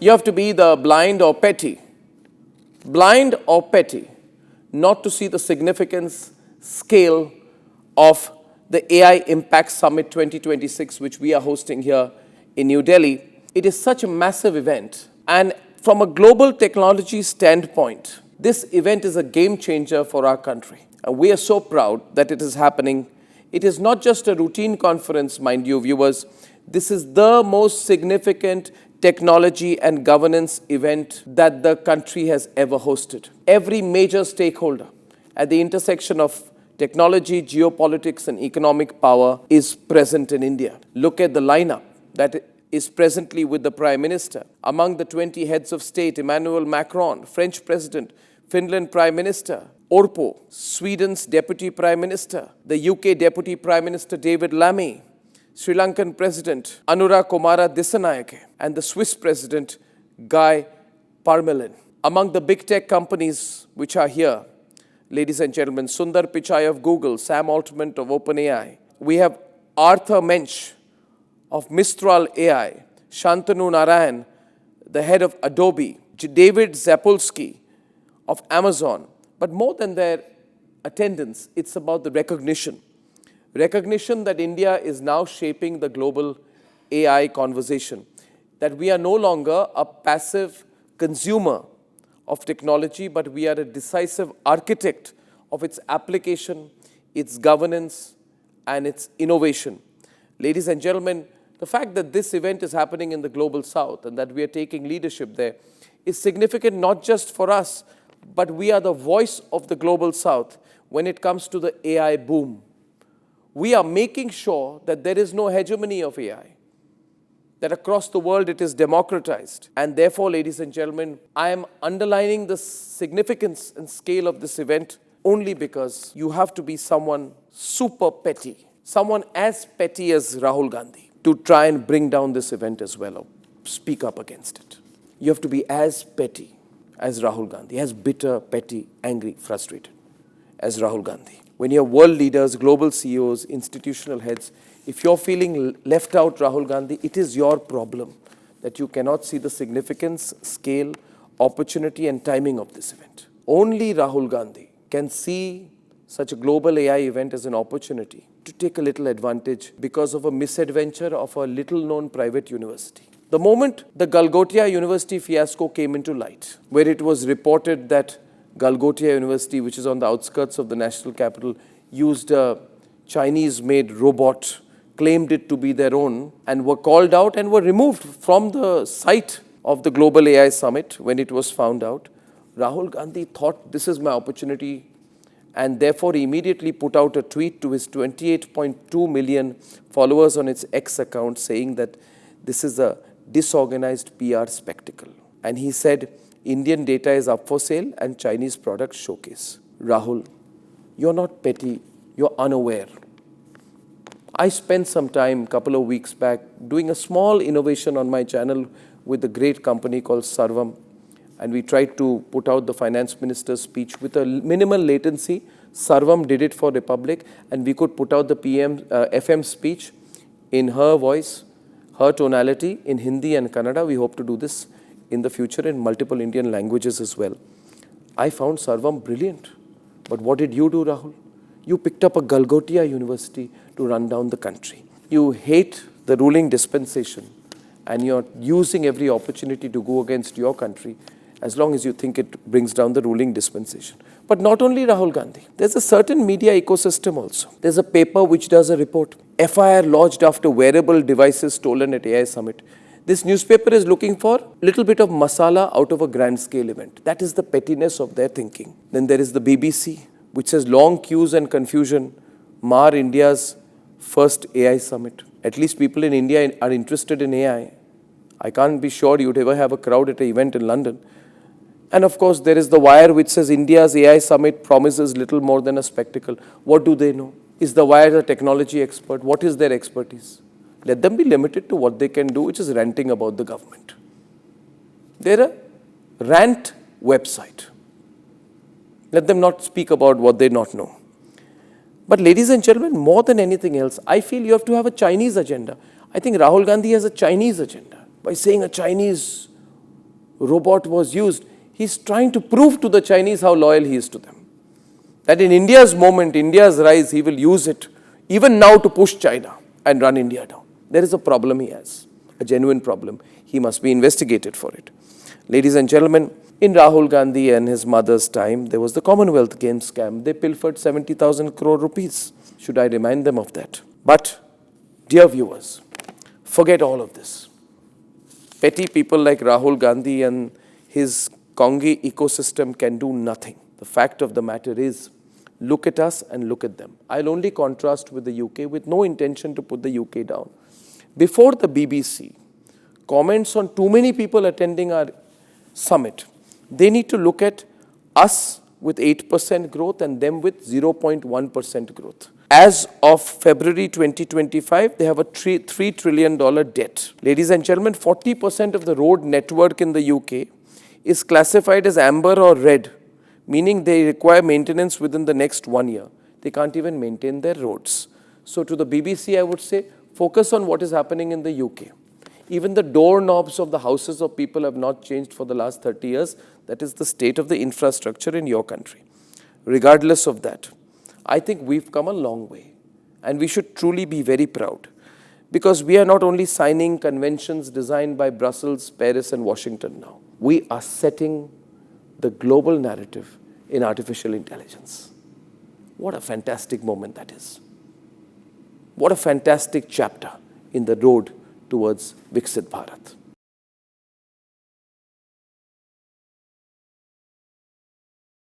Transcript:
You have to be the blind or petty not to see the significance, scale of the AI Impact Summit 2026, which we are hosting here in New Delhi. It is such a massive event. And from a global technology standpoint, this event is a game changer for our country. And we are so proud that it is happening. It is not just a routine conference, mind you, viewers. This is the most significant technology and governance event that the country has ever hosted. Every major stakeholder at the intersection of technology, geopolitics, and economic power is present in India. Look at the lineup that is presently with the Prime Minister. Among the 20 heads of state, Emmanuel Macron, French President, Finland Prime Minister, Orpo, Sweden's Deputy Prime Minister, the UK Deputy Prime Minister David Lammy, Sri Lankan President Anura Kumara Dissanayake, and the Swiss President Guy Parmelin. Among the big tech companies which are here, ladies and gentlemen, Sundar Pichai of Google, Sam Altman of OpenAI. We have Arthur Mensch of Mistral AI, Shantanu Narayan, the head of Adobe, David Zapolsky of Amazon. But more than their attendance, it's about the recognition. Recognition that India is now shaping the global AI conversation, that we are no longer a passive consumer of technology, but we are a decisive architect of its application, its governance, and its innovation. Ladies and gentlemen, the fact that this event is happening in the global south and that we are taking leadership there is significant not just for us, but we are the voice of the global south when it comes to the AI boom. We are making sure that there is no hegemony of AI, that across the world it is democratized. And therefore, ladies and gentlemen, I am underlining the significance and scale of this event only because you have to be someone super petty, someone as petty as Rahul Gandhi, to try and bring down this event as well, or speak up against it. You have to be as petty as Rahul Gandhi, as bitter, petty, angry, frustrated as Rahul Gandhi. When you're world leaders, global CEOs, institutional heads, if you're feeling left out, Rahul Gandhi, it is your problem that you cannot see the significance, scale, opportunity, and timing of this event. Only Rahul Gandhi can see such a global AI event as an opportunity to take a little advantage because of a misadventure of a little-known private university. The moment the Galgotia University fiasco came into light, where it was reported that Galgotia University, which is on the outskirts of the national capital, used a Chinese-made robot, claimed it to be their own, and were called out and were removed from the site of the Global AI Summit when it was found out. Rahul Gandhi thought, this is my opportunity, and therefore immediately put out a tweet to his 28.2 million followers on its X account saying that this is a disorganized PR spectacle. And he said, Indian data is up for sale and Chinese products showcase. Rahul, you're not petty, you're unaware. I spent some time, a couple of weeks back, doing a small innovation on my channel with a great company called Sarvam. And we tried to put out the finance minister's speech with a minimal latency. Sarvam did it for Republic, and we could put out the FM speech in her voice, her tonality, in Hindi and Kannada. We hope to do this in the future in multiple Indian languages as well. I found Sarvam brilliant. But what did you do, Rahul? You picked up a Galgotia University to run down the country. You hate the ruling dispensation and you're using every opportunity to go against your country as long as you think it brings down the ruling dispensation. But not only Rahul Gandhi. There's a certain media ecosystem also. There's a paper which does a report. FIR lodged after wearable devices stolen at AI Summit. This newspaper is looking for a little bit of masala out of a grand scale event. That is the pettiness of their thinking. Then there is the BBC, which says long queues and confusion mar India's first AI summit. At least people in India are interested in AI. I can't be sure you'd ever have a crowd at an event in London. And of course, there is the Wire, which says India's AI summit promises little more than a spectacle. What do they know? Is the Wire a technology expert? What is their expertise? Let them be limited to what they can do, which is ranting about the government. They're a rant website. Let them not speak about what they not know. But ladies and gentlemen, more than anything else, I feel you have to have a Chinese agenda. I think Rahul Gandhi has a Chinese agenda by saying a Chinese robot was used, he's trying to prove to the Chinese how loyal he is to them. That in India's moment, India's rise, he will use it even now to push China and run India down. There is a problem he has, a genuine problem. He must be investigated for it. Ladies and gentlemen, in Rahul Gandhi and his mother's time, there was the Commonwealth Games scam. They pilfered 70,000 crore rupees. Should I remind them of that? But, dear viewers, forget all of this. Petty people like Rahul Gandhi and his Congi ecosystem can do nothing. The fact of the matter is, look at us and look at them. I'll only contrast with the UK with no intention to put the UK down. Before the BBC comments on too many people attending our summit, they need to look at us with 8% growth and them with 0.1% growth. As of February 2025, they have a $3 trillion debt. Ladies and gentlemen, 40% of the road network in the UK is classified as amber or red, meaning they require maintenance within the next 1 year. They can't even maintain their roads. So to the BBC, I would say, focus on what is happening in the UK. Even the doorknobs of the houses of people have not changed for the last 30 years. That is the state of the infrastructure in your country. Regardless of that, I think we've come a long way. And we should truly be very proud. Because we are not only signing conventions designed by Brussels, Paris and Washington now. We are setting the global narrative in artificial intelligence. What a fantastic moment that is. What a fantastic chapter in the road towards Viksit Bharat.